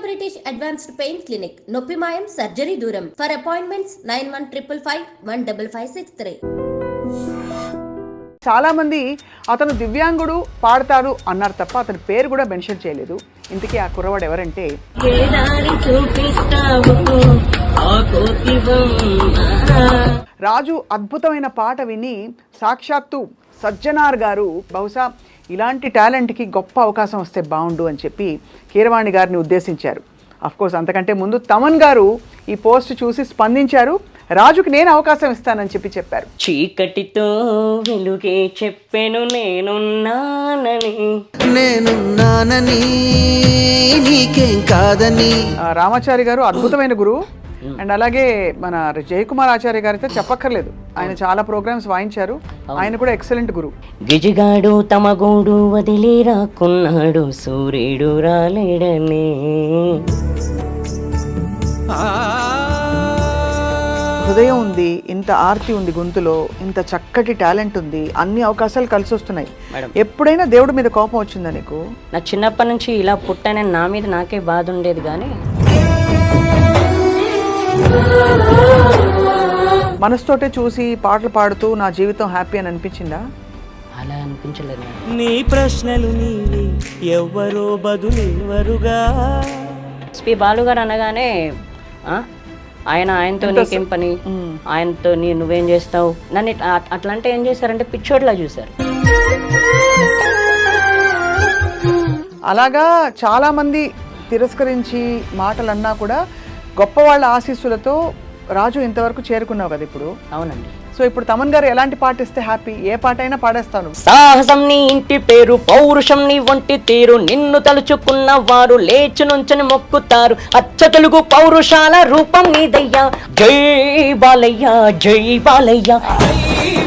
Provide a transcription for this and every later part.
British advanced pain clinic, నొప్పి మాయం, surgery దూరం. For appointments 9155515563. చాలా మంది అతను దివ్యాంగుడు పాడతాడు అన్నారు తప్ప అతని పేరు కూడా మెన్షన్ చేయలేదు. ఇంతకీ ఆ కుర్రవాడు ఎవరంటే రాజు. అద్భుతమైన పాట విని సాక్షాత్తు సజ్జనార్ గారు బహుశా ఇలాంటి టాలెంట్కి గొప్ప అవకాశం వస్తే బాగుండు అని చెప్పి కీరవాణి గారిని ఉద్దేశించారు. అఫ్కోర్స్ అంతకంటే ముందు తమన్ గారు ఈ పోస్ట్ చూసి స్పందించారు. రాజుకి నేను అవకాశం ఇస్తానని చెప్పారు. చీకటితో వెలుగే చెప్పెను నేనున్నానని నీకేం కాదని. రామాచారి గారు అద్భుతమైన గురువు. అండ్ అలాగే మన జయకుమార్ ఆచార్య గారు అయితే చెప్పక్కర్లేదు, ఆయన చాలా ప్రోగ్రామ్స్ వాయించారు. ఆయన కూడా ఎక్సలెంట్ గురువు. గిజిగాడు తమ గూడు వదిలి రాకున్నాడు, సూర్యుడు రాలేడని. హృదయం ఉంది, ఇంత ఆర్తి ఉంది గొంతులో, ఇంత చక్కటి టాలెంట్ ఉంది, అన్ని అవకాశాలు కలిసి వస్తున్నాయి. ఎప్పుడైనా దేవుడి మీద కోపం వచ్చిందా నీకు? నా చిన్నప్పటి నుంచి ఇలా పుట్టానని నా మీద నాకే బాధ ఉండేది, కానీ మనసుతోటే చూసి పాటలు పాడుతూ నా జీవితం హ్యాపీ అని అనిపించిందా? అలా అనిపించలేదు. నీ ప్రశ్నలు నీవి, ఎవ్వరో బదులెవరుగా. ఎస్పి బాలు గారు అనగానే ఆయనతో నీకేం పని, ఆయనతో నువ్వేం చేస్తావు, నన్ను అట్లా అంటే ఏం చేశారంటే పిచ్చోడ్లా చూశారు. అలాగా చాలా మంది తిరస్కరించి మాటలు అన్నా కూడా గొప్ప వాళ్ళ ఆశీస్సులతో రాజు ఇంతవరకు చేరుకున్నావు కదా ఇప్పుడు. అవునండి. సో ఇప్పుడు తమన్ గారు ఎలాంటి పాట ఇస్తే హ్యాపీ? ఏ పాట అయినా పాడేస్తాను. సాహసం నీ ఇంటి పేరు, పౌరుషం నీ వంటి తీరు, నిన్ను తలుచుకున్న వారు లేచి నుంచని మొక్కుతారు, అచ్చ తెలుగు పౌరుషాల రూపం నీదయ్యా. జై బాలయ్య, జై బాలయ్య, జై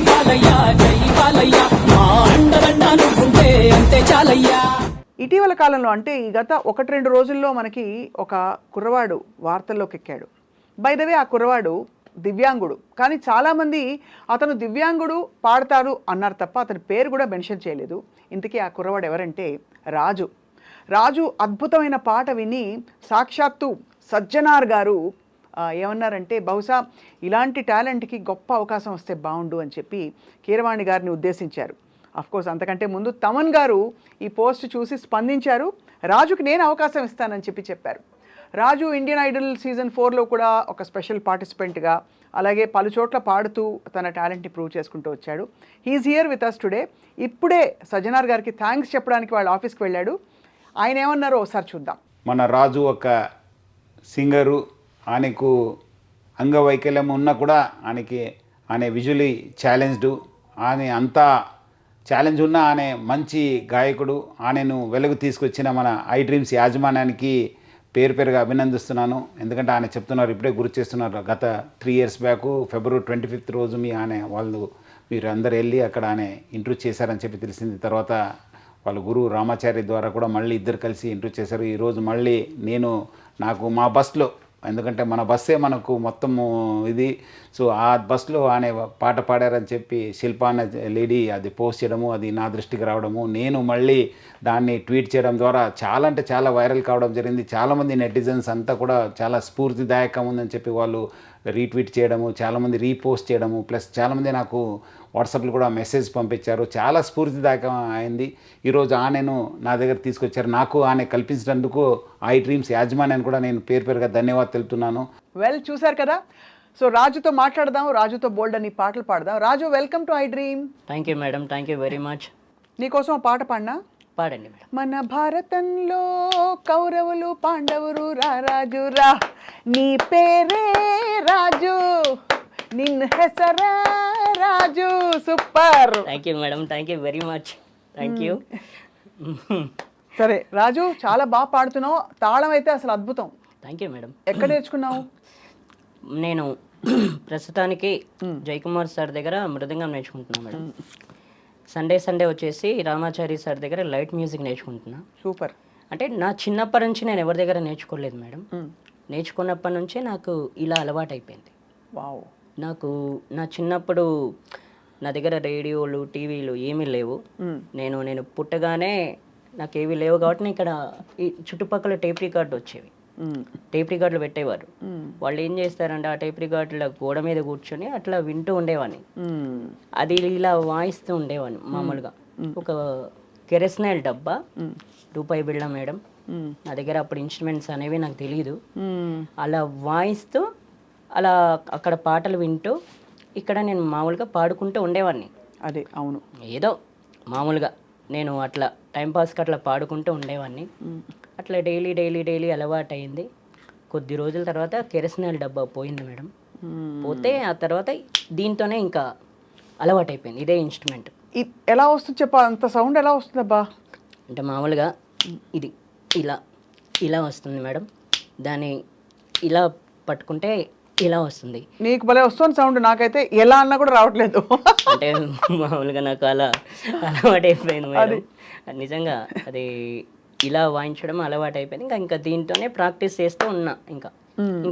బాలయ్య, జై బాలయ్య, మా అండదండా నువ్వుంటే అంతే చాలయ్యా. ఇటీవల కాలంలో అంటే ఈ గత 1-2 రోజుల్లో మనకి ఒక కుర్రవాడు వార్తల్లోకి ఎక్కాడు. బై ద వే ఆ కుర్రవాడు దివ్యాంగుడు, కానీ చాలామంది అతను దివ్యాంగుడు పాడతాడు అన్నారు తప్ప అతని పేరు కూడా మెన్షన్ చేయలేదు. ఇంతకీ ఆ కుర్రవాడు ఎవరంటే రాజు. రాజు అద్భుతమైన పాట విని సాక్షాత్తు సజ్జనార్ గారు ఏమన్నారంటే బహుశా ఇలాంటి టాలెంట్కి గొప్ప అవకాశం వస్తే బాగుండు అని చెప్పి కీరవాణి గారిని ఉద్దేశించారు. అఫ్కోర్స్ అంతకంటే ముందు తమన్ గారు ఈ పోస్ట్ చూసి స్పందించారు. రాజుకి నేను అవకాశం ఇస్తానని చెప్పారు. రాజు ఇండియన్ ఐడల్ సీజన్ 4లో కూడా ఒక స్పెషల్ పార్టిసిపెంట్గా, అలాగే పలు చోట్ల పాడుతూ తన టాలెంట్ని ప్రూవ్ చేసుకుంటూ వచ్చాడు. He is here with us today. ఇప్పుడే సజ్జనార్ గారికి థ్యాంక్స్ చెప్పడానికి వాళ్ళ ఆఫీస్కి వెళ్ళాడు. ఆయన ఏమన్నారో ఒకసారి చూద్దాం. మన రాజు ఒక సింగరు, ఆయనకు అంగవైకల్యం ఉన్నా కూడా ఆయన విజువలీ ఛాలెంజ్డ్, ఆయన అంతా ఛాలెంజ్ ఉన్న ఆయన మంచి గాయకుడు. ఆయనను వెలుగు తీసుకొచ్చిన మన ఐ డ్రీమ్స్ యాజమాన్యానికి పేరుగా అభినందిస్తున్నాను. ఎందుకంటే ఆయన చెప్తున్నారు, ఇప్పుడే గుర్తు చేస్తున్నారు, గత 3 years బ్యాక్ February 25th రోజు మీరు అందరు వెళ్ళి అక్కడ ఆయన ఇంటర్వ్యూ చేశారని చెప్పి తెలిసింది. తర్వాత వాళ్ళ గురువు రామాచారి ద్వారా కూడా మళ్ళీ ఇద్దరు కలిసి ఇంటర్వ్యూ చేశారు. ఈరోజు మళ్ళీ నాకు మా బస్లో, ఎందుకంటే మన బస్సే మనకు మొత్తము ఇది, సో ఆ బస్లో ఆయన పాట పాడారని చెప్పి శిల్ప అనే లేడీ అది పోస్ట్ చేయడము, అది నా దృష్టికి రావడము, నేను మళ్ళీ దాన్ని ట్వీట్ చేయడం ద్వారా చాలా అంటే చాలా వైరల్ కావడం జరిగింది. చాలామంది నెటిజన్స్ అంతా కూడా చాలా స్ఫూర్తిదాయకం ఉందని చెప్పి వాళ్ళు రీట్వీట్ చేయడము, చాలామంది రీపోస్ట్ చేయడము, ప్లస్ చాలామంది నాకు వాట్సాప్లో కూడా మెసేజ్ పంపించారు. చాలా స్ఫూర్తిదాయకం అయింది. ఈరోజు ఆయనను నా దగ్గర తీసుకొచ్చారు. నాకు ఆయన కల్పించినందుకు ఐ డ్రీమ్స్ యాజమాన్యాన్ని కూడా నేను పేరుగా ధన్యవాదాలు తెలుపుతున్నాను. వెల్, చూశారు కదా. సో రాజుతో మాట్లాడదాం, రాజుతో బోల్డ్ అని పాటలు పాడదాం. Raju, welcome to I dream. Thank you madam, thank you very much. నీకోసం పాట పాడినా? పాడండి మేడం. మన భారతంలో కౌరవులు పాండవులు రా రాజు రా, నీ పేరే రాజు, నిన్ను హెసరా Raju. Super. Thank you madam, thank you very much, thank you. సరే రాజు, చాలా బాగా పాడుతున్నావు. తాళం అయితే అసలు అద్భుతం. Thank you madam. ఎక్కడ నేర్చుకున్నావు? నేను ప్రస్తుతానికి జయకుమార్ సార్ దగ్గర మృదంగం నేర్చుకుంటున్నాను మేడం. సండే వచ్చేసి రామాచారి సార్ దగ్గర లైట్ మ్యూజిక్ నేర్చుకుంటున్నా. సూపర్. అంటే నా చిన్నప్పటి నుంచి నేను ఎవరి దగ్గర నేర్చుకోలేదు మేడం. నేర్చుకున్నప్పటి నుంచే నాకు ఇలా అలవాటు అయిపోయింది. వావ్. నాకు నా చిన్నప్పుడు నా దగ్గర రేడియోలు, టీవీలు ఏమీ లేవు. నేను పుట్టగానే నాకు ఏవి లేవు కాబట్టి ఇక్కడ ఈ చుట్టుపక్కల టేప్ రికార్డు వచ్చేవి. టేప్ రికార్డులు పెట్టేవారు. వాళ్ళు ఏం చేస్తారంటే ఆ టేప్ రికార్డుల గోడ మీద కూర్చొని అట్లా వింటూ ఉండేవాడిని. అది ఇలా వాయిస్తూ ఉండేవాడిని మామూలుగా. ఒక కెరస్నాయిల్ డబ్బా, రూపాయి బిళ్ళ మేడం, నా దగ్గర అప్పుడు ఇన్స్ట్రుమెంట్స్ అనేవి నాకు తెలియదు. అలా వాయిస్తూ అలా అక్కడ పాటలు వింటూ ఇక్కడ నేను మామూలుగా పాడుకుంటూ ఉండేవాడిని. అదే అవును, ఏదో మామూలుగా నేను అట్లా టైంపాస్కి అట్లా పాడుకుంటూ ఉండేవాడిని. అట్లా డైలీ అలవాటు అయింది. కొద్ది రోజుల తర్వాత కెరస్నాయిల్ డబ్బా పోయింది మేడం. పోతే ఆ తర్వాత దీంతోనే ఇంకా అలవాటు అయిపోయింది, ఇదే ఇన్స్ట్రుమెంట్. ఎలా వస్తుంది చెప్పా, అంత సౌండ్ ఎలా వస్తుంది అబ్బా? అంటే మామూలుగా ఇది ఇలా వస్తుంది మేడం. దాన్ని ఇలా పట్టుకుంటే ఇలా వస్తుంది. నీకు భలే వస్తుంది సౌండ్, నాకైతే ఎలా అన్నా కూడా రావట్లేదు. అంటే మామూలుగా నాకు అలవాటు అయిపోయింది మేడం. నిజంగా అది ఇలా వాయించడం అలవాటు అయిపోయింది. ఇంకా దీంతోనే ప్రాక్టీస్ చేస్తూ ఉన్నా. ఇంక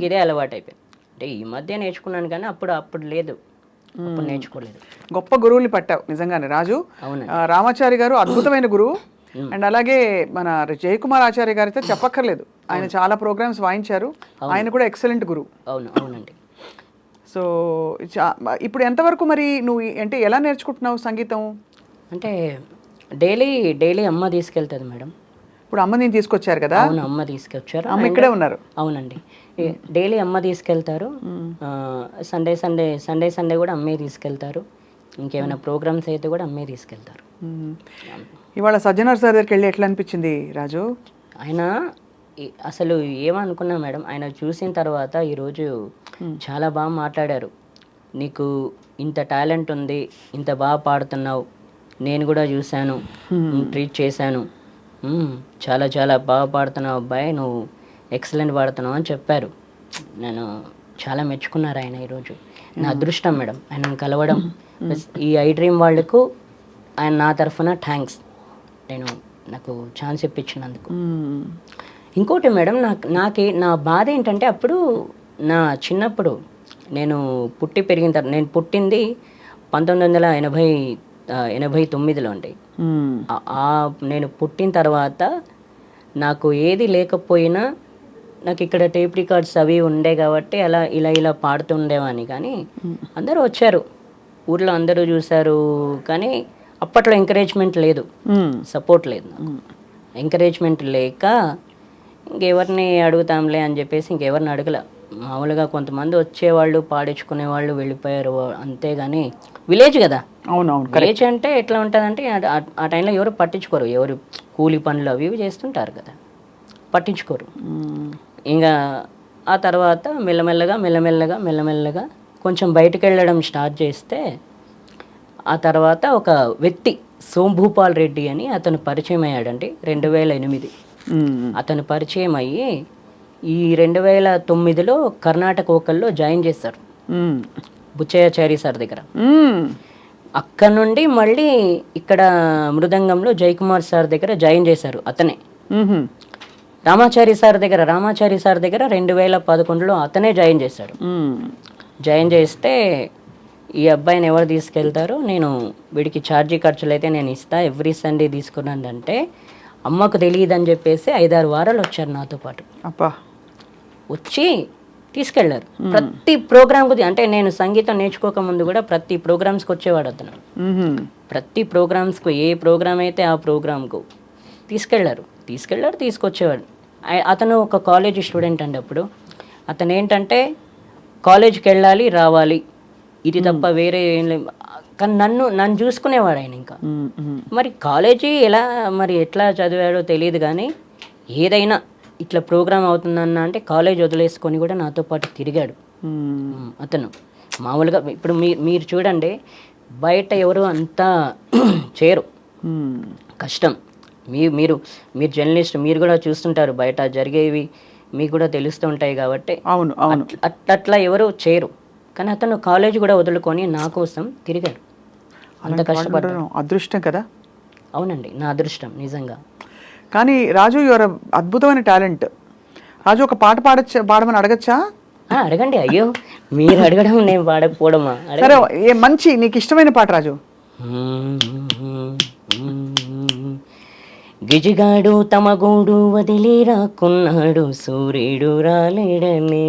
ఇదే అలవాటు అయిపోయింది. అంటే ఈ మధ్య నేర్చుకున్నాను కానీ అప్పుడు లేదు, అప్పుడు నేర్చుకోలేదు. గొప్ప గురువుని పట్టావు నిజంగానే రాజు. అవును, రామాచారి గారు అద్భుతమైన గురువు. అండ్ అలాగే మన జయకుమార్ ఆచార్య గారితో చెప్పక్కర్లేదు, ఆయన చాలా ప్రోగ్రామ్స్ వాయించారు. ఆయన కూడా ఎక్సలెంట్ గురువు. అవునండి. సో ఇప్పుడు ఎంతవరకు మరి నువ్వు అంటే ఎలా నేర్చుకుంటున్నావు సంగీతం? అంటే డైలీ అమ్మ తీసుకెళ్తుంది మేడం. ఇప్పుడు అమ్మ నేను తీసుకొచ్చారు కదా? అవును, అమ్మ తీసుకొచ్చారు. అమ్మ ఇక్కడే ఉన్నారు. అవునండి, డైలీ అమ్మ తీసుకెళ్తారు. సండే కూడా అమ్మే తీసుకెళ్తారు. ఇంకేమైనా ప్రోగ్రామ్స్ అయితే కూడా అమ్మే తీసుకెళ్తారు. ఇవాళ సజ్జనార్ సార్ దగ్గరికి వెళ్ళి ఎట్లా అనిపించింది రాజు? ఆయన అసలు ఏమనుకున్నా మేడం, ఆయన చూసిన తర్వాత ఈరోజు చాలా బాగా మాట్లాడారు. నీకు ఇంత టాలెంట్ ఉంది, ఇంత బాగా పాడుతున్నావు, నేను కూడా చూశాను, ట్రీట్ చేశాను, చాలా చాలా బాగా పాడుతున్నావు అబ్బాయి, నువ్వు ఎక్సలెంట్ పాడుతున్నావు అని చెప్పారు. నేను చాలా మెచ్చుకున్నారు ఆయన ఈరోజు. నా అదృష్టం మేడం ఆయనను కలవడం. ఈ ఐ డ్రీమ్ వాళ్ళకు ఆయన నా తరఫున థ్యాంక్స్, నాకు ఛాన్స్ ఇప్పించినందుకు. ఇంకోటి మేడం, నా బాధ ఏంటంటే అప్పుడు నా చిన్నప్పుడు నేను పుట్టి పెరిగిన తర్వాత, నేను పుట్టింది 1989లో అండి. నేను పుట్టిన తర్వాత నాకు ఏది లేకపోయినా నాకు ఇక్కడ టేప్ రికార్డ్స్ అవి ఉండే కాబట్టి అలా ఇలా పాడుతూ ఉండేవాడిని. కానీ అందరూ వచ్చారు, ఊర్లో అందరూ చూశారు, కానీ అప్పట్లో ఎంకరేజ్మెంట్ లేదు, సపోర్ట్ లేదు. ఎంకరేజ్మెంట్ లేక ఇంకెవరిని అడుగుతాంలే అని చెప్పేసి ఇంకెవరిని అడగల. మామూలుగా కొంతమంది వచ్చేవాళ్ళు, పాడించుకునేవాళ్ళు, వెళ్ళిపోయారు, అంతేగాని విలేజ్ కదా. అవునవును, విలేజ్ అంటే ఎట్లా ఉంటుందంటే ఆ టైంలో ఎవరు పట్టించుకోరు, ఎవరు కూలి పనులు అవి ఇవి చేస్తుంటారు కదా, పట్టించుకోరు. ఇంకా ఆ తర్వాత మెల్లమెల్లగా కొంచెం బయటకు వెళ్ళడం స్టార్ట్ చేస్తే, ఆ తర్వాత ఒక వ్యక్తి సోంభూపాల్ రెడ్డి అని అతను పరిచయం అయ్యాడండి 2008. అతను పరిచయం అయ్యి ఈ 2009లో కర్ణాటక వోకల్లో జాయిన్ చేశారు బుచ్చయ్యాచారి సార్ దగ్గర. అక్కడ నుండి మళ్ళీ ఇక్కడ మృదంగంలో జయకుమార్ సార్ దగ్గర జాయిన్ చేశారు. అతనే రామాచారి సార్ దగ్గర 2011లో అతనే జాయిన్ చేశాడు. జాయిన్ చేస్తే ఈ అబ్బాయిని ఎవరు తీసుకెళ్తారు, నేను వీడికి ఛార్జీ ఖర్చులు అయితే నేను ఇస్తా, ఎవ్రీ సండే తీసుకున్నాను అంటే అమ్మకు తెలియదని చెప్పేసి 5-6 వారాలు వచ్చారు నాతో పాటు. వచ్చి తీసుకెళ్లారు ప్రతి ప్రోగ్రామ్కు. అంటే నేను సంగీతం నేర్చుకోక ముందు కూడా ప్రతి ప్రోగ్రామ్స్కి వచ్చేవాడు అతను. ప్రతి ప్రోగ్రామ్స్కు ఏ ప్రోగ్రామ్ అయితే ఆ ప్రోగ్రామ్కు తీసుకెళ్లారు, తీసుకొచ్చేవాడు. అతను ఒక కాలేజీ స్టూడెంట్ అండి. అప్పుడు అతను ఏంటంటే కాలేజీకి వెళ్ళాలి, రావాలి, ఇది తప్ప వేరే ఏం లేదు. కానీ నన్ను చూసుకునేవాడు ఆయన. ఇంకా మరి కాలేజీ ఎట్లా చదివాడో తెలియదు, కానీ ఏదైనా ఇట్లా ప్రోగ్రామ్ అవుతుందన్న అంటే కాలేజ్ వదిలేసుకొని కూడా నాతో పాటు తిరిగాడు అతను. మామూలుగా ఇప్పుడు మీరు చూడండి, బయట ఎవరు అంతా చేయరు, కష్టం. మీరు జర్నలిస్ట్, మీరు కూడా చూస్తుంటారు, బయట జరిగేవి మీకు కూడా తెలుస్తూ ఉంటాయి కాబట్టి. అవును, అట్లా ఎవరు చేయరు. కానీ అతను కాలేజ్ కూడా వదులుకొని నా కోసం తిరిగాడు. అంత కష్టపడ్డాడు. అదృష్టం కదా. అవునండి, నా అదృష్టం నిజంగా. కానీ రాజు, యువర్ అద్భుతమైన టాలెంట్. రాజు, ఒక పాట పాడమని అడగచ్చా? అడగండి. అయ్యో, మీరు అడగడం నేను పాడకపోవడమా? సరే, మంచి నీకు ఇష్టమైన పాట రాజు. గిజిగాడు తమ గూడు వదిలి రాకున్నాడు, సూర్యుడు రాలేడని.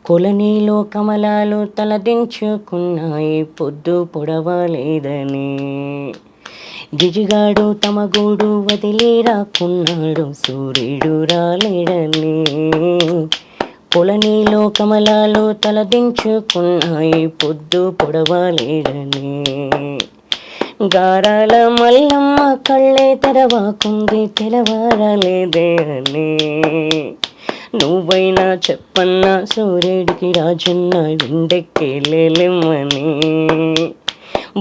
కొలనీలో కమలాలు తలదించుకున్నాయి, పొద్దు పొడవలేదని. గిజిగాడు తమ గూడు వదిలి రాకున్నాడు, సూర్యుడు రాలేడని. కొలనీలో కమలాలు తలదించుకున్నాయి, పొద్దు పొడవలేడని. గారాల మల్లమ్మ కళ్ళే తెరవాకుంది, తెలవారలేదే అని. నువ్వైనా చెప్పన్నా సూర్యుడికి రాజన్న విండెక్కి లేలేమని.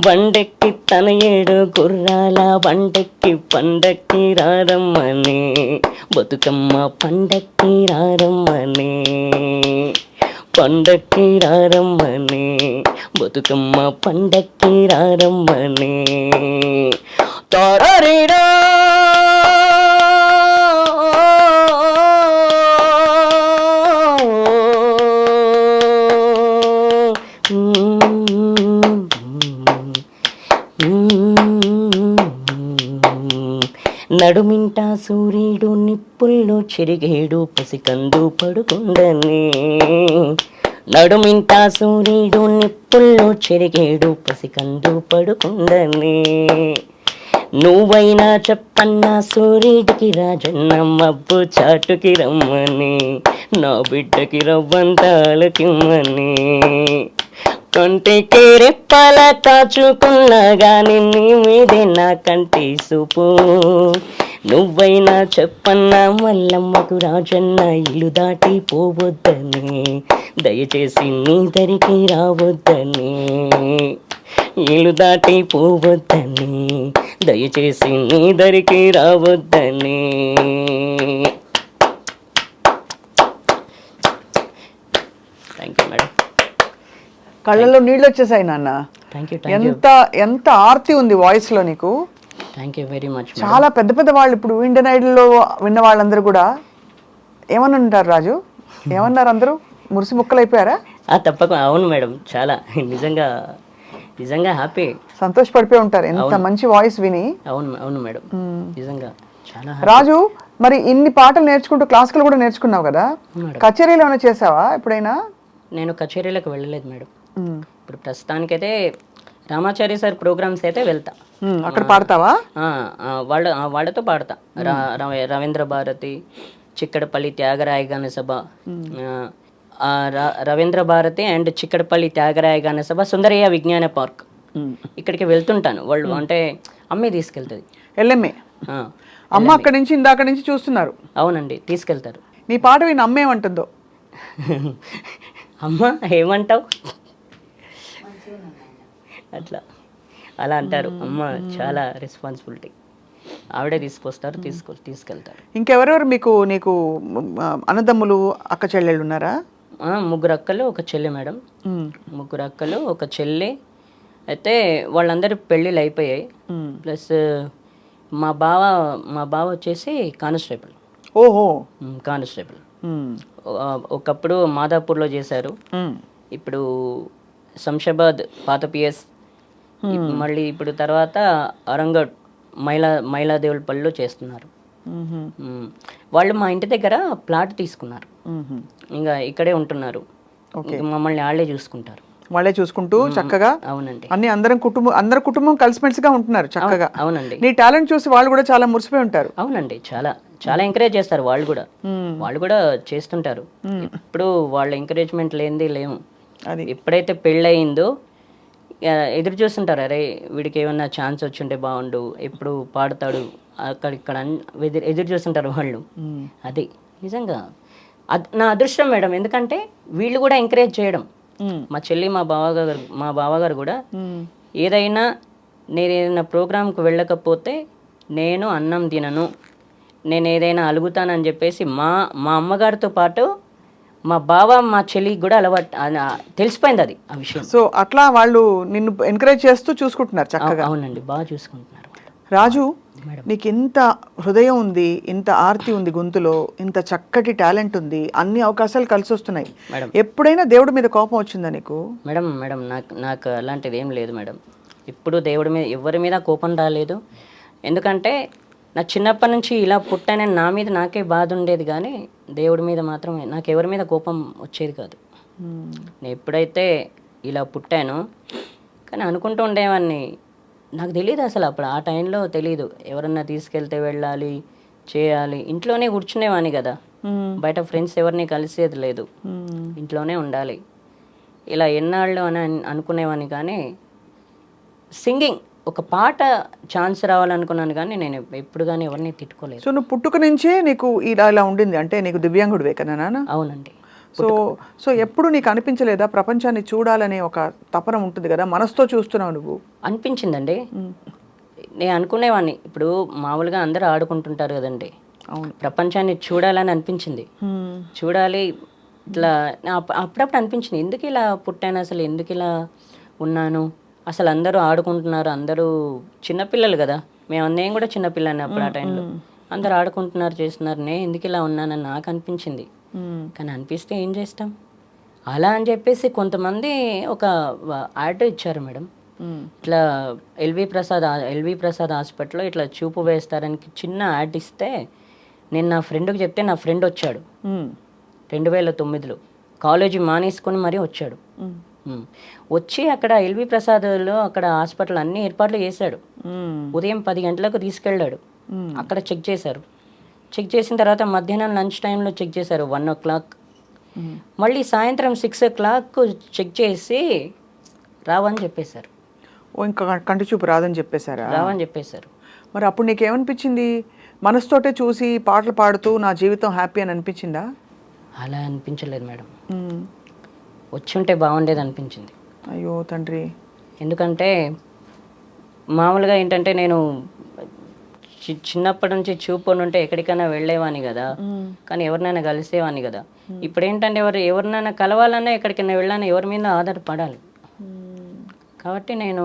బండెక్కి తన 7 గుర్రాల బండెక్కి పండక్కి రారమ్మని. బతుకమ్మ పండక్కి రారమ్మని, పండక్కి రారమ్మని. బతుకమ్మ పండక్కి రారమ్మని. తారరీడా నడుమింట సూర్యుడు నిప్పుల్లో చెరిగేడు, పసికందు పడుకుండని. నడుమింట సూర్యుడు నిప్పుల్లో చెరిగేడు, పసికందు పడుకుండని. నువ్వైనా చెప్పన్నా సూర్యుడికి రాజన్న మబ్బు చాటుకి రమ్మని. నా బిడ్డకి రవ్వంతాలకిమ్మని. కంటికి రెప్పల కాచుకున్నా గాని నీ మీదే నా కంటి చూపు. నువ్వైనా చెప్పన్నా మల్లమ్మకు రాజన్న ఇల్లు దాటి పోవద్దని. దయచేసి నీ దరికి రావద్దని. ఇల్లు దాటి పోవద్దని, దయచేసి నీ దరికి రావద్దని. Thank you madam. కళ్ళల్లో నీళ్ళు వచ్చేసాయి నాన్న. Thank you. ఎంత ఆర్తి ఉంది వాయిస్ లో నీకు. Thank you very much. చాలా పెద్ద పెద్ద వాళ్ళు ఇప్పుడు ఇండియన్ ఐడల్లో విన్న వాళ్ళందరూ కూడా ఏమని ఉంటారు రాజు? ఏమన్నారు అందరూ? మురిసి ముక్కలైపోయారా? తప్పకుండా. అవును మేడం, చాలా నిజంగా నిజంగా హ్యాపీ, సంతోషపడిపోయి ఉంటారు ఎంత మంచి వాయిస్ విని. అవును అవును మేడం, నిజంగా చాలా. రాజు, మరి ఇన్ని పాటలు నేర్చుకుంటూ క్లాసికల్ కూడా నేర్చుకున్నావు కదా, కచేరీలు ఏమైనా చేసావా ఎప్పుడైనా? నేను కచేరీలకు వెళ్ళలేదు మేడం. ఇప్పుడు ప్రస్తుతానికైతే రామాచారి సార్ ప్రోగ్రామ్స్ అయితే వెళ్తా. అక్కడ పాడతావా? వాళ్ళతో పాడతా. రవీంద్ర భారతి, చిక్కడపల్లి త్యాగరాయ గాన సభ, రవీంద్ర భారతి అండ్ చిక్కడపల్లి త్యాగరాయ గాన సభ, సుందరయ్య విజ్ఞాన పార్క్, ఇక్కడికి వెళ్తుంటాను. వాళ్ళు అంటే అమ్మే తీసుకెళ్తుంది. ఎల్ఎంఏ అమ్మ అక్కడి నుంచి ఇందాక నుంచి చూస్తున్నారు. అవునండి, తీసుకెళ్తారు. నీ పాట విని అమ్మ ఏమంటుందో? అమ్మ ఏమంటావు అట్లా అలా అంటారు. అమ్మ చాలా రెస్పాన్సిబిలిటీ, ఆవిడే తీసుకొస్తారు, తీసుకెళ్తారు. ఇంకెవరెవరు నీకు అన్నదమ్ములు అక్క చెల్లెళ్ళు ఉన్నారా? 3 అక్కలు 1 చెల్లి మేడం. 3 అక్కలు 1 చెల్లి. అయితే వాళ్ళందరూ పెళ్ళిళ్ళు అయిపోయాయి. ప్లస్ మా బావ వచ్చేసి కానిస్టేబుల్. ఓహో, కానిస్టేబుల్. ఒకప్పుడు మాదాపూర్లో చేశారు, ఇప్పుడు శంషాబాద్ పాత పిఎస్, మళ్ళీ ఇప్పుడు తర్వాత అరంగడ్ మైలాదేవులపల్లిలో చేస్తున్నారు. వాళ్ళు మా ఇంటి దగ్గర ప్లాట్ తీసుకున్నారు, ఇంకా ఇక్కడే ఉంటున్నారు. మమ్మల్ని వాళ్ళే చూసుకుంటూ చక్కగా. అవునండి, అందరి కుటుంబం కలిసిమెలిసిగా ఉంటున్నారు చక్కగా. అవునండి. నీ టాలెంట్ చూసి వాళ్ళు కూడా చాలా మురిసిపోయి ఉంటారు. అవునండి, చాలా చాలా ఎంకరేజ్ చేస్తారు. వాళ్ళు కూడా చేస్తుంటారు. ఇప్పుడు వాళ్ళ ఎంకరేజ్మెంట్ లేనిది లేము. ఎప్పుడైతే పెళ్ళయిందో ఎదురు చూస్తుంటారు, అరే వీడికి ఏమన్నా ఛాన్స్ వచ్చుంటే బాగుండు, ఎప్పుడు పాడతాడు అక్కడిక్కడ ఎదురు చూస్తుంటారు వాళ్ళు. అది నిజంగా నా అదృష్టం మేడం. ఎందుకంటే వీళ్ళు కూడా ఎంకరేజ్ చేయడం. మా చెల్లి, మా బావగారు కూడా ఏదైనా నేనేదైనా ప్రోగ్రాంకి వెళ్ళకపోతే నేను అన్నం తినను, నేను ఏదైనా అలుగుతానని చెప్పేసి మా అమ్మగారితో పాటు మా బావ మా చెల్లికి కూడా అలవాటు, తెలిసిపోయింది అది ఆ విషయం. సో అట్లా వాళ్ళు నిన్ను ఎంకరేజ్ చేస్తూ చూసుకుంటున్నారు చక్కగా. అవునండి, బాగా చూసుకుంటున్నారు. రాజు, నీకు ఇంత హృదయం ఉంది, ఇంత ఆర్తి ఉంది గొంతులో, ఇంత చక్కటి టాలెంట్ ఉంది, అన్ని అవకాశాలు కలిసి వస్తున్నాయి. ఎప్పుడైనా దేవుడి మీద కోపం వచ్చిందా నీకు? మేడం నాకు అలాంటిది ఏం లేదు మేడం. ఎప్పుడు దేవుడి మీద ఎవరి మీద కోపం రాలేదు. ఎందుకంటే నాకు చిన్నప్పటి నుంచి ఇలా పుట్టానని నా మీద నాకే బాధ ఉండేది, కానీ దేవుడి మీద మాత్రమే, నాకు ఎవరి మీద కోపం వచ్చేది కాదు. నేను ఎప్పుడైతే ఇలా పుట్టానో, కానీ అనుకుంటూ ఉండేవాడిని, నాకు తెలియదు అసలు అప్పుడు ఆ టైంలో తెలియదు. ఎవరన్నా తీసుకెళ్తే వెళ్ళాలి, చేయాలి, ఇంట్లోనే కూర్చునేవాడిని కదా, బయట ఫ్రెండ్స్ ఎవరిని కలిసేది లేదు, ఇంట్లోనే ఉండాలి, ఇలా ఎన్నాళ్ళు అని అనుకునేవాడిని. కానీ సింగింగ్ ఒక పాట ఛాన్స్ రావాలనుకున్నాను, కానీ నేను ఎప్పుడు కానీ ఎవరిని తిట్టుకోలేదు. సో నువ్వు పుట్టుక నుంచే నీకు ఇలా ఉండింది, అంటే నీకు దివ్యాంగుడివే కదా నాన్న? అవునండి. సో ఎప్పుడు నీకు అనిపించలేదా ప్రపంచాన్ని చూడాలనే ఒక తపన ఉంటుంది కదా, మనసుతో చూస్తున్నావు నువ్వు? అనిపించిందండి. నేను అనుకునేవాడిని, ఇప్పుడు మామూలుగా అందరూ ఆడుకుంటుంటారు కదండి, అవును, ప్రపంచాన్ని చూడాలని అనిపించింది. చూడాలి ఇట్లా అప్పుడప్పుడు అనిపించింది, ఎందుకు ఇలా పుట్టాను, అసలు ఎందుకు ఇలా ఉన్నాను, అసలు అందరూ ఆడుకుంటున్నారు, అందరూ చిన్నపిల్లలు కదా, నేను కూడా చిన్నపిల్లని అప్పుడు ఆ టైంలో, అందరూ ఆడుకుంటున్నారు చేస్తున్నారు, నేను ఎందుకు ఇలా ఉన్నానని నాకు అనిపించింది. కానీ అనిపిస్తే ఏం చేస్తాం, అలా అని చెప్పేసి కొంతమంది ఒక యాడ్ ఇచ్చారు మేడం, ఇట్లా ఎల్వి ప్రసాద్ హాస్పిటల్లో ఇట్లా చూపు వేస్తారని చిన్న యాడ్ ఇస్తే, నేను నా ఫ్రెండ్కి చెప్తే నా ఫ్రెండ్ వచ్చాడు 2009లో, కాలేజీ మానేసుకొని మరీ వచ్చాడు. వచ్చి అక్కడ ఎల్వి ప్రసాద్లో అక్కడ హాస్పిటల్ అన్ని ఏర్పాట్లు చేశాడు. ఉదయం 10 గంటలకు తీసుకెళ్ళాడు, అక్కడ చెక్ చేశారు. చెక్ చేసిన తర్వాత మధ్యాహ్నం లంచ్ టైంలో చెక్ చేశారు 1 o'clock, మళ్ళీ సాయంత్రం 6 o'clock చెక్ చేసి రావని చెప్పేశారు. ఇంకా కంటి చూపు రాదని చెప్పేశారా? రావని చెప్పేశారు. మరి అప్పుడు నీకేమనిపించింది? మనసుతోటే చూసి పాటలు పాడుతూ నా జీవితం హ్యాపీ అని అనిపించిందా? అలా అనిపించలేదు మేడం, వచ్చి ఉంటే బాగుండేది అనిపించింది. అయ్యో తండ్రి. ఎందుకంటే మామూలుగా ఏంటంటే నేను చిన్నప్పటి నుంచి చూపు ఉంటే ఎక్కడికైనా వెళ్ళేవాని కదా, కానీ ఎవరినైనా కలిసేవాని కదా. ఇప్పుడు ఏంటంటే ఎవరినైనా కలవాలన్నా ఎక్కడికైనా వెళ్ళాలన్నా ఎవరి మీద ఆధారపడాలి. కాబట్టి నేను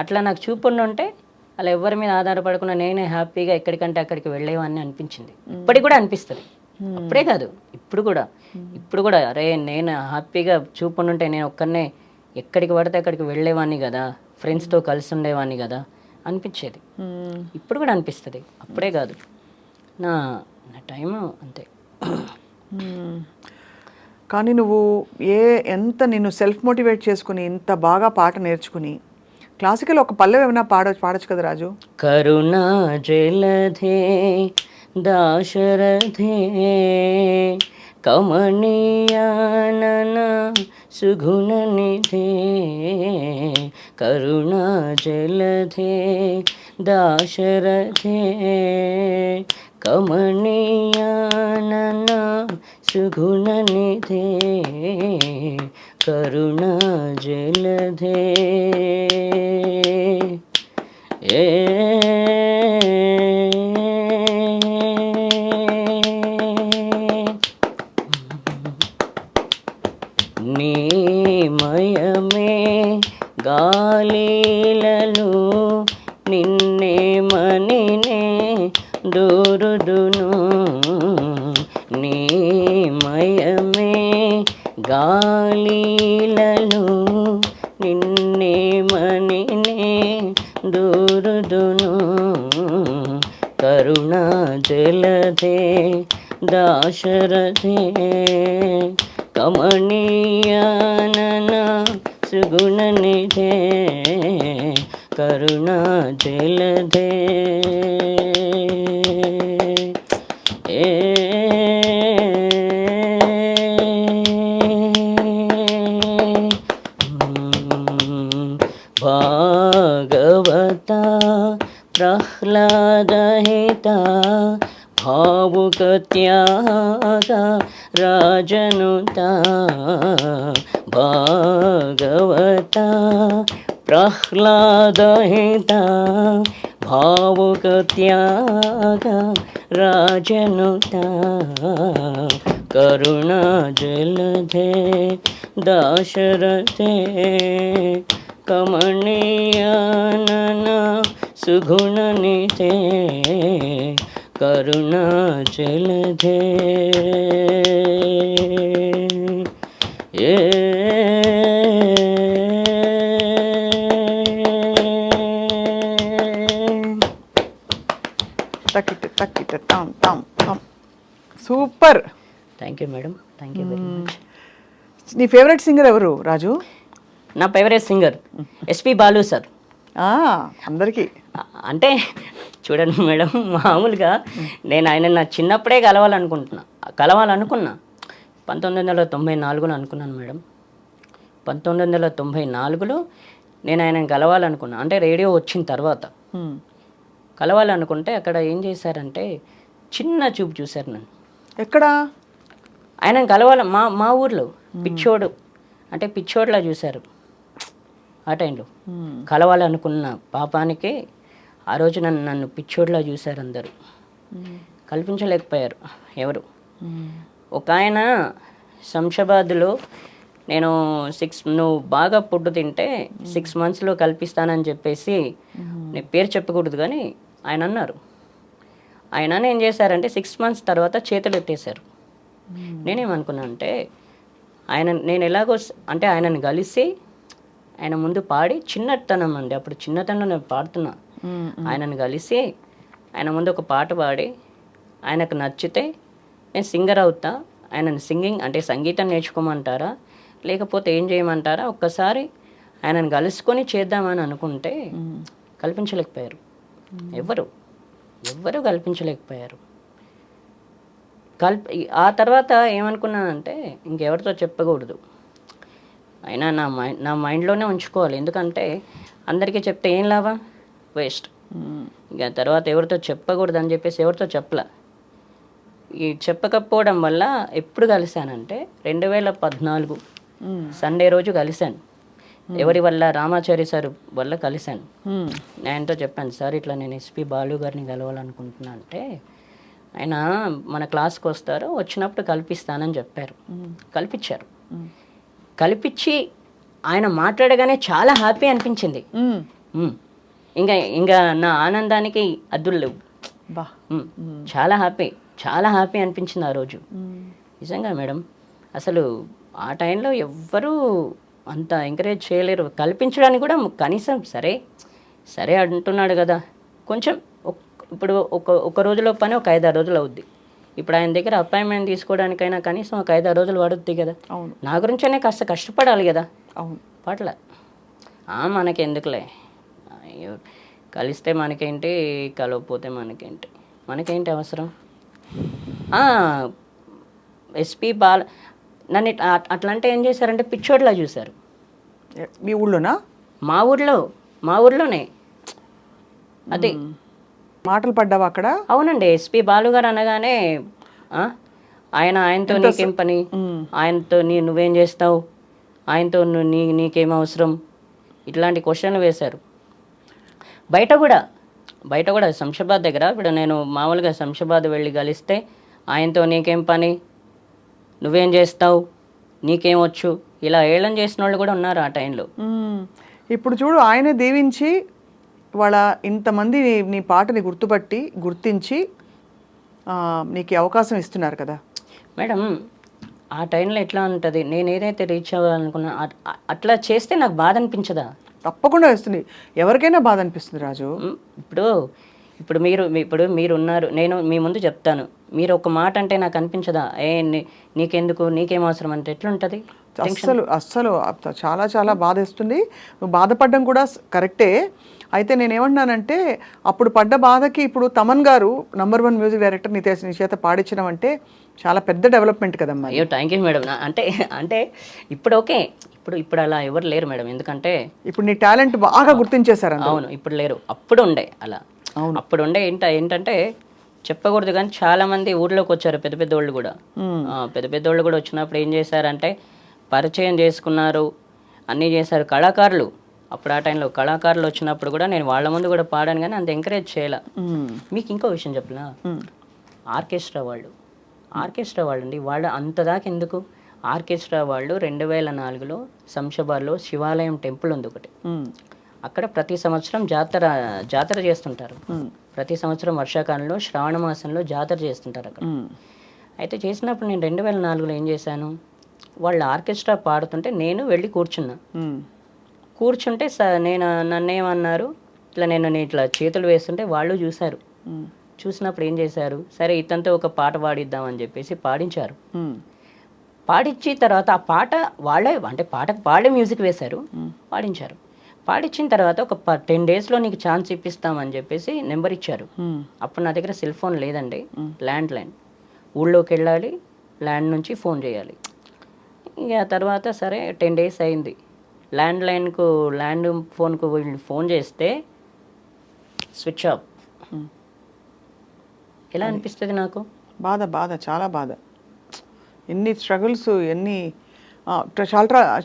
అట్లా నాకు చూపు ఉంటే అలా ఎవరి మీద ఆధారపడకుండా నేనే హ్యాపీగా ఎక్కడికంటే అక్కడికి వెళ్ళేవాన్ని అనిపించింది. ఇప్పటికి కూడా అనిపిస్తుంది, అప్పుడే కాదు ఇప్పుడు కూడా అరే నేను హ్యాపీగా చూపు ఉంటే నేను ఒక్కనే ఎక్కడికి పడితే అక్కడికి వెళ్ళేవాడిని కదా, ఫ్రెండ్స్తో కలిసి ఉండేవాడిని కదా అనిపించేది. ఇప్పుడు కూడా అనిపిస్తుంది, అప్పుడే కాదు, నా టైం అంతే. కానీ నువ్వు ఎంత నిన్ను సెల్ఫ్ మోటివేట్ చేసుకుని ఇంత బాగా పాట నేర్చుకుని క్లాసికల్ ఒక పల్లవి ఏమైనా పాడొచ్చు కదా రాజు? కరుణా జలధే దాశరథే కమనీయానన సుగుణనిధే, కరుణా జలధే దాశరథే కమనీయానన సుగుణనిధే, కరుణా జలధే. నీమయమే గాలిలను నిన్నే మనినే దూరుదును, నీమయమే గాలిలను నిన్నే మనినే దూరుదును, కరుణా జలధే దాశరథే కమనీయానన సుగుణనిధే, కరుణా జలధే. భాగవత ప్రహ్లాదహిత భావుకత్యాగ రాజనుత, భాగవత ప్రహ్లాదహిత భావుకత్యాగ రాజనుత, కరుణా జలధే దాశరథే కమనీయానన సుగుణనిధే, కరుణా జలధే. Thank you madam, thank you very much. నీ ఫేవరెట్ సింగర్ ఎవరు రాజు? నా favourite singer S P Balu sir. అందరికీ అంటే చూడండి మేడం, మామూలుగా నేను ఆయన నా చిన్నప్పుడే కలవాలనుకున్నా 1994లో అనుకున్నాను మేడం. 1994లో నేను ఆయన కలవాలనుకున్నా, అంటే రేడియో వచ్చిన తర్వాత కలవాలనుకుంటే అక్కడ ఏం చేశారంటే చిన్న చూపు చూశారు నన్ను. ఎక్కడ? ఆయన కలవాలి మా ఊర్లో పిచ్చోడు, అంటే పిచ్చోడ్లా చూశారు ఆ టైంలో. కలవాలనుకున్న పాపానికి ఆ రోజు నన్ను పిచ్చోడ్లా చూశారు అందరూ, కల్పించలేకపోయారు ఎవరు. ఒక ఆయన శంషాబాద్లో నేను నువ్వు బాగా ఫుడ్ తింటే 6 monthsలో కల్పిస్తానని చెప్పేసి, నేను పేరు చెప్పకూడదు కానీ ఆయన అన్నారు. ఆయన ఏం చేశారంటే 6 months తర్వాత చేతులు ఎత్తేసారు. నేనేమనుకున్నా అంటే నేను ఎలాగో అంటే ఆయనను కలిసి ఆయన ముందు పాడి, చిన్నతనం అండి అప్పుడు చిన్నతనంలో నేను పాడుతున్నా, ఆయనను కలిసి ఆయన ముందు ఒక పాట పాడి ఆయనకు నచ్చితే నేను సింగర్ అవుతా, ఆయనను సింగింగ్ అంటే సంగీతం నేర్చుకోమంటారా లేకపోతే ఏం చేయమంటారా, ఒక్కసారి ఆయనను కలుసుకొని చేద్దామని అనుకుంటే కల్పించలేకపోయారు. ఎవ్వరు కల్పించలేకపోయారు. ఆ తర్వాత ఏమనుకున్నానంటే ఇంకెవరితో చెప్పకూడదు, అయినా నా మైండ్లోనే ఉంచుకోవాలి. ఎందుకంటే అందరికీ చెప్తే ఏం లాభం, వేస్ట్. ఇంకా తర్వాత ఎవరితో చెప్పకూడదు అని చెప్పేసి ఎవరితో చెప్పలే. ఈ చెప్పకపోవడం వల్ల ఎప్పుడు కలిశానంటే 2014 సండే రోజు కలిశాను. ఎవరి వల్ల? రామాచారి సార్ వల్ల కలిశాను. ఆయనతో చెప్పాను, సార్ ఇట్లా నేను ఎస్పి బాలు గారిని కలవాలనుకుంటున్నా అంటే, ఆయన మన క్లాస్కి వస్తారు, వచ్చినప్పుడు కల్పిస్తానని చెప్పారు. కల్పించారు. కల్పించి ఆయన మాట్లాడగానే చాలా హ్యాపీ అనిపించింది. ఇంకా నా ఆనందానికి అద్దులు లేవు. చాలా హ్యాపీ అనిపించింది ఆ రోజు నిజంగా మేడం. అసలు ఆ టైంలో ఎవ్వరూ అంత ఎంకరేజ్ చేయలేరు, కల్పించడానికి కూడా కనీసం సరే అంటున్నాడు కదా కొంచెం. ఇప్పుడు ఒక రోజులో పని ఒక 5-6 రోజులు అవుద్ది. ఇప్పుడు ఆయన దగ్గర అపాయింట్మెంట్ తీసుకోవడానికైనా కనీసం ఒక 5-6 రోజులు పడుద్ది కదా. నా గురించనే కాస్త కష్టపడాలి కదా. పాటల మనకి ఎందుకులే, కలిస్తే మనకేంటి, కలవకపోతే మనకేంటి అవసరం. ఎస్పి బాల నన్ను అట్లా అంటే ఏం చేశారంటే పిచ్చోడ్లా చూశారు. మీ ఊళ్ళోనా? మా ఊర్లోనే. అదే మాటలు పడ్డావా అక్కడ? అవునండి, ఎస్పి బాలు గారు అనగానే ఆయనతో నీకేం పని, ఆయనతో నువ్వేం చేస్తావు, ఆయనతో నీకేం అవసరం, ఇట్లాంటి క్వశ్చన్లు వేశారు. బయట కూడా శంషాబాద్ దగ్గర ఇప్పుడు నేను మామూలుగా శంషాబాద్ వెళ్ళి కలిస్తే ఆయనతో నీకేం పని, నువ్వేం చేస్తావు, నీకేమొచ్చు, ఇలా ఏళం చేసిన వాళ్ళు కూడా ఉన్నారు ఆ టైంలో. ఇప్పుడు చూడు, ఆయనే దీవించి వాళ్ళ ఇంతమంది నీ పాటని గుర్తించి నీకు అవకాశం ఇస్తున్నారు కదా మేడం. ఆ టైంలో ఎట్లా ఉంటుంది, నేను ఏదైతే రీచ్ అవ్వాలనుకున్నా అట్లా చేస్తే నాకు బాధ అనిపించదా? తప్పకుండా వస్తుంది, ఎవరికైనా బాధ అనిపిస్తుంది రాజు. ఇప్పుడు మీరు ఉన్నారు, నేను మీ ముందు చెప్తాను, మీరు ఒక మాట అంటే నాకు అనిపించదా, నీకెందుకు, నీకేం అవసరం అంటే ఎట్లుంటుంది? అస్సలు చాలా చాలా బాధేస్తుంది. నువ్వు బాధపడడం కూడా కరెక్టే. అయితే నేనేమంటున్నానంటే, అప్పుడు పడ్డ బాధకి ఇప్పుడు తమన్ గారు నంబర్ 1 మ్యూజిక్ డైరెక్టర్ నీ చేత పాడించడం అంటే చాలా పెద్ద డెవలప్మెంట్ కదమ్మా. అయ్యో థ్యాంక్ యూ మేడం. అంటే ఇప్పుడు ఓకే, ఇప్పుడు అలా ఎవరు లేరు మేడం. ఎందుకంటే ఇప్పుడు నీ టాలెంట్ బాగా గుర్తించేశారు. అవును, ఇప్పుడు లేరు, అప్పుడు ఉండే అలా. అప్పుడు ఉండే ఏంటంటే చెప్పకూడదు కానీ చాలా మంది ఊర్లోకి వచ్చారు, పెద్ద వాళ్ళు కూడా. పెద్ద వాళ్ళు కూడా వచ్చినప్పుడు ఏం చేశారంటే పరిచయం చేసుకున్నారు, అన్నీ చేశారు. కళాకారులు అప్పుడు ఆ టైంలో కళాకారులు వచ్చినప్పుడు కూడా నేను వాళ్ళ ముందు కూడా పాడాను, కానీ అంత ఎంకరేజ్ చేయాల. మీకు ఇంకో విషయం చెప్పలా, ఆర్కెస్ట్రా వాళ్ళు అండి, వాళ్ళు అంతదాకా ఎందుకు, ఆర్కెస్ట్రా వాళ్ళు 2004లో శంషాబాద్లో శివాలయం టెంపుల్ ఉంది ఒకటి, అక్కడ ప్రతి సంవత్సరం జాతర చేస్తుంటారు. ప్రతి సంవత్సరం వర్షాకాలంలో శ్రావణ మాసంలో జాతర చేస్తుంటారు అక్కడ. అయితే చేసినప్పుడు నేను 2004లో ఏం చేశాను, వాళ్ళ ఆర్కెస్ట్రా పాడుతుంటే నేను వెళ్ళి కూర్చుంటే నన్నేమన్నారు, ఇట్లా నేను ఇట్లా చేతులు వేస్తుంటే వాళ్ళు చూశారు, చూసినప్పుడు ఏం చేశారు, సరే ఇతనితో ఒక పాట పాడిద్దామని చెప్పేసి పాడించారు. పాడించిన తర్వాత ఆ పాట వాళ్ళే అంటే పాటకు వాళ్ళే మ్యూజిక్ వేశారు, పాడించారు. పాడించిన తర్వాత ఒక 10 డేస్లో నీకు ఛాన్స్ ఇప్పిస్తామని చెప్పేసి నెంబర్ ఇచ్చారు. అప్పుడు నా దగ్గర సెల్ ఫోన్ లేదండి, ల్యాండ్ లైన్. ఊళ్ళోకి వెళ్ళాలి, ల్యాండ్ నుంచి ఫోన్ చేయాలి. ఇక తర్వాత సరే 10 డేస్ అయింది. ల్యాండ్ ఫోన్కు వీళ్ళు ఫోన్ చేస్తే స్విచ్ ఆఫ్. ఎలా అనిపిస్తుంది నాకు? బాధ చాలా బాధ. ఎన్ని స్ట్రగుల్స్, ఎన్ని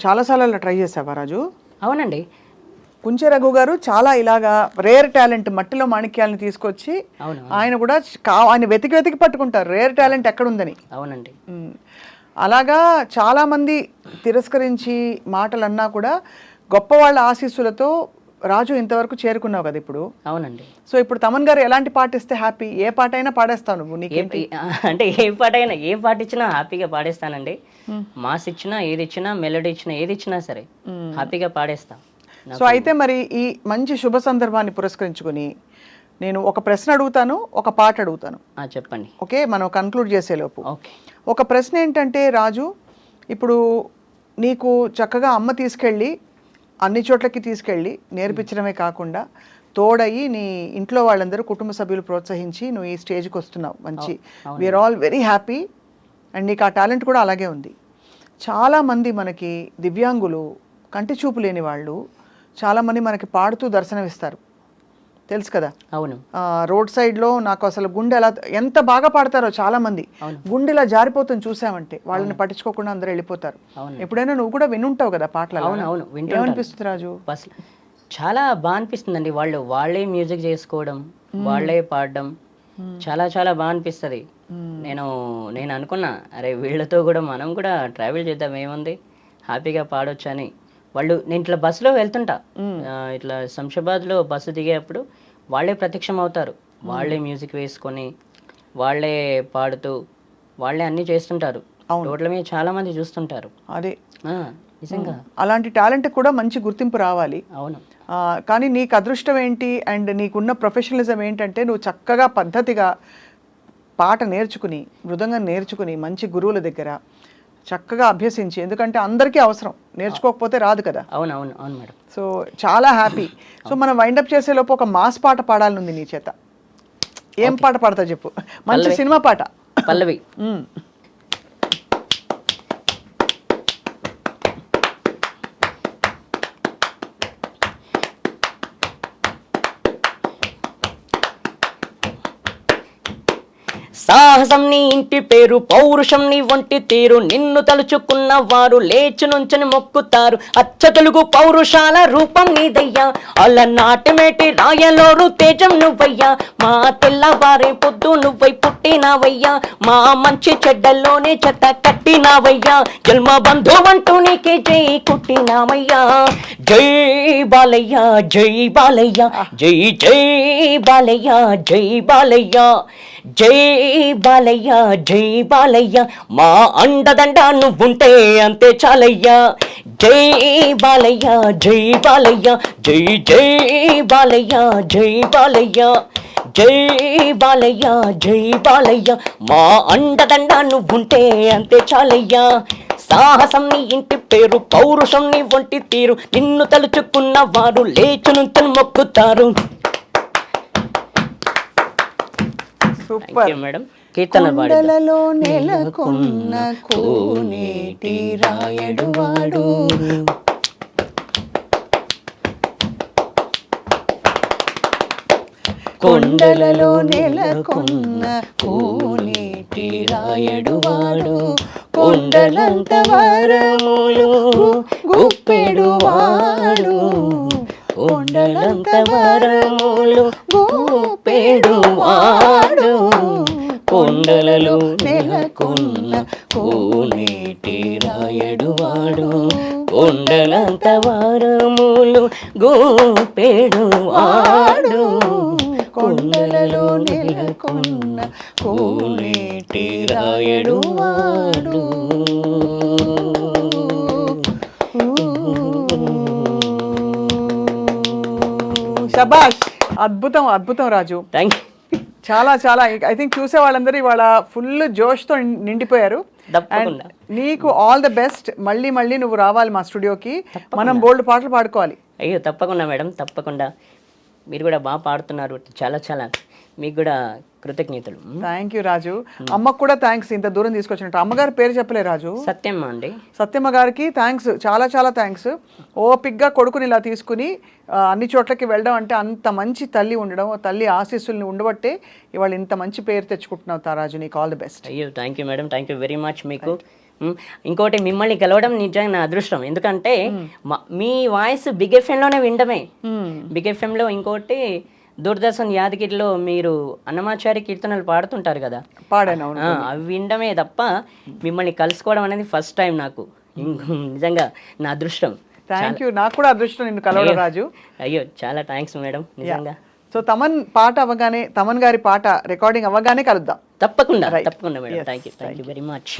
చాలాసార్లు ట్రై చేసావా రాజు? అవునండి. కుంచె రఘు గారు చాలా ఇలాగా రేర్ టాలెంట్, మట్టిలో మాణిక్యాలను తీసుకొచ్చి ఆయన కూడా ఆయన వెతికి పట్టుకుంటారు రేర్ టాలెంట్ ఎక్కడుందని. అవునండి. అలాగా చాలామంది తిరస్కరించి మాటలు అన్నా కూడా గొప్ప వాళ్ళ ఆశీస్సులతో రాజు ఇంతవరకు చేరుకున్నావు కదా ఇప్పుడు. అవునండి. సో ఇప్పుడు తమన్ గారు ఎలాంటి పాట ఇస్తే హ్యాపీ? ఏ పాట అయినా పాడేస్తావు నువ్వు? నీకేంటి అంటే ఏ పాట ఇచ్చినా హ్యాపీగా పాడేస్తానండి. మాస్ ఇచ్చినా, ఏది ఇచ్చినా, మెలోడీ ఇచ్చినా, ఏది ఇచ్చినా సరే హ్యాపీగా పాడేస్తాం. సో అయితే మరి ఈ మంచి శుభ సందర్భాన్ని పురస్కరించుకొని నేను ఒక ప్రశ్న అడుగుతాను, ఒక పాట అడుగుతాను. చెప్పండి. ఓకే, మనం కన్క్లూడ్ చేసేలోపు ఓకే. ఒక ప్రశ్న ఏంటంటే రాజు, ఇప్పుడు నీకు చక్కగా అమ్మ తీసుకెళ్ళి అన్ని చోట్లకి తీసుకెళ్ళి నేర్పించడమే కాకుండా తోడయి నీ ఇంట్లో వాళ్ళందరూ కుటుంబ సభ్యులు ప్రోత్సహించి నువ్వు ఈ స్టేజ్కి వస్తున్నావు. మంచి, we are all very happy. And నీకు ఆ టాలెంట్ కూడా అలాగే ఉంది. చాలామంది మనకి దివ్యాంగులు, కంటి చూపు లేని వాళ్ళు చాలామంది మనకి పాడుతూ దర్శనమిస్తారు, తెలుసు కదా. అవును. రోడ్ సైడ్లో నాకు అసలు గుండె ఎలా ఎంత బాగా పాడతారో చాలామంది, గుండె ఇలా జారిపోతుంది చూసామంటే, వాళ్ళని పట్టించుకోకుండా అందరూ వెళ్ళిపోతారు. ఎప్పుడైనా నువ్వు కూడా వినుంటావు కదా పాటలు? అవును. ఏమనిపిస్తుంది రాజు? చాలా బాగా అనిపిస్తుందండి. వాళ్ళే మ్యూజిక్ చేసుకోవడం, వాళ్ళే పాడడం చాలా చాలా బాగా అనిపిస్తుంది. నేను అనుకున్నా, అరే వీళ్ళతో కూడా మనం కూడా ట్రావెల్ చేద్దాం, ఏముంది, హ్యాపీగా పాడొచ్చు అని. నేను ఇట్లా బస్సులో వెళ్తుంటా, ఇట్లా శంషాబాద్లో బస్సు దిగేటప్పుడు వాళ్ళే ప్రత్యక్షం అవుతారు. వాళ్ళే మ్యూజిక్ వేసుకొని, వాళ్ళే పాడుతూ, వాళ్ళే అన్నీ చేస్తుంటారు. రోడ్ల మీద చాలా మంది చూస్తుంటారు. అదే నిజంగా అలాంటి టాలెంట్ కూడా మంచి గుర్తింపు రావాలి. అవును. కానీ నీకు అదృష్టం ఏంటి అండ్ నీకున్న ప్రొఫెషనలిజం ఏంటంటే నువ్వు చక్కగా పద్ధతిగా పాట నేర్చుకుని, మృదంగం నేర్చుకుని, మంచి గురువుల దగ్గర చక్కగా అభ్యసించి, ఎందుకంటే అందరికీ అవసరం, నేర్చుకోకపోతే రాదు కదా. అవును మేడం. సో చాలా హ్యాపీ. సో మనం వైండప్ చేసేలోపు ఒక మాస్ పాట పాడాలనుంది నీ చేత. ఏం పాట పాడతా చెప్పు? మంచి సినిమా పాట. పల్లవి. సాహసం నీ ఇంటి పేరు, పౌరుషం నీ వంటి తీరు, నిన్ను తలుచుకున్న వారు లేచి నుంచని మొక్కుతారు. అచ్చ తెలుగు పౌరుషాల రూపం నీదయ్యా, అలనాటిమేటి రాయలోరు తేజం నువ్వయ్యా. మా తెల్లవారే పొద్దు నువ్వై పుట్టినావయ్యా, మా మంచి చెడ్డల్లోనే చెత్త కట్టినావయ్యా. జన్మ బంధువంటూ నీకే జై కుట్టినావయ్యా. జై బాలయ్య, జై బాలయ్య, జై జై బాలయ్య, జై బాలయ్య, జై బాలయ్య, జై బాలయ్య. మా అండదండ నువ్వుంటే అంతే చాలయ్యా. జై బాలయ్య, జై బాలయ్య, జై జై బాలయ్య, జై బాలయ్య, జై బాలయ్య, జై బాలయ్య. మా అండదండ నువ్వుంటే అంతే చాలయ్యా. సాహసం నీ ఇంటి పేరు, పౌరుషం నీ వంటి తీరు, నిన్ను తలుచుకున్న వారు లేచి నుంచని మొక్కుతారు. మేడం, కొండలలో నెలకొన్న కోనేటి రాయడు వాడు, కొండలలో నెలకొన్న కోనేటి రాయడు వాడు, కొండలంత వరములు గుప్పెడు వాడు, కొండలంత వరములు గుప్పెడు వాడు, కొండలలో నెలకొన్న కోనేటి రాయడు వాడు, కొండలంత వరములు గుప్పెడు వాడు, కొండలలో నెలకొన్న కోనేటి రాయడు వాడు. శభాష్, అద్భుతం అద్భుతం రాజు. Thank you. చాలా చాలా ఐ థింక్ చూసే వాళ్ళందరూ ఇవాళ ఫుల్ జోష్తో నిండిపోయారు. తప్పకుండా. నీకు ఆల్ ద బెస్ట్. మళ్ళీ మళ్ళీ నువ్వు రావాలి మా స్టూడియోకి, మనం బోల్డ్ పాటలు పాడుకోవాలి. అయ్యో తప్పకుండా మేడం, తప్పకుండా. మీరు కూడా బాగా పాడుతున్నారు, చాలా చాలా మీకు కూడా కృతజ్ఞతలు. థ్యాంక్ యూ రాజు. అమ్మకు కూడా థ్యాంక్స్, ఇంత దూరం తీసుకొచ్చినట్టు. అమ్మగారి పేరు చెప్పలే రాజు. సత్యమ్మ అండి. సత్యమ్మ గారికి థ్యాంక్స్, చాలా చాలా థ్యాంక్స్. ఓపిక్గా కొడుకుని ఇలా తీసుకుని అన్ని చోట్లకి వెళ్ళడం అంటే అంత మంచి తల్లి ఉండడం, తల్లి ఆశీస్సుల్ని ఉండబట్టే ఇవాళ ఇంత మంచి పేరు తెచ్చుకుంటున్నావు తారాజు. నీకు ఆల్ ది బెస్ట్. అయ్యో thank you madam, thank you very much మీకు. ఇంకోటి మిమ్మల్ని గెలవడం నిజంగా నా అదృష్టం. ఎందుకంటే మీ వాయిస్ బిగ్ ఎఫ్ఎంలోనే వినడమే. బిగ్ ఎఫ్ఎంలో ఇంకోటి దూరదర్శన్ యాదగిరిలో మీరు అన్నమాచారి కీర్తనలు పాడుతుంటారు కదా, పాడాను. అవి వినడమే తప్ప మిమ్మల్ని కలుసుకోవడం అనేది ఫస్ట్ టైం నాకు. నిజంగా నా అదృష్టం. Thank you. నాకు కూడా అదృష్టం నిన్ను కలవడం రాజు. అయ్యో చాలా థ్యాంక్స్ మేడం నిజంగా. సో తమన్ పాట అవ్వగానే, తమన్ గారి పాట రికార్డింగ్ అవ్వగానే కలుద్దాం. తప్పకుండా తప్పకుండా madam. Thank you very much.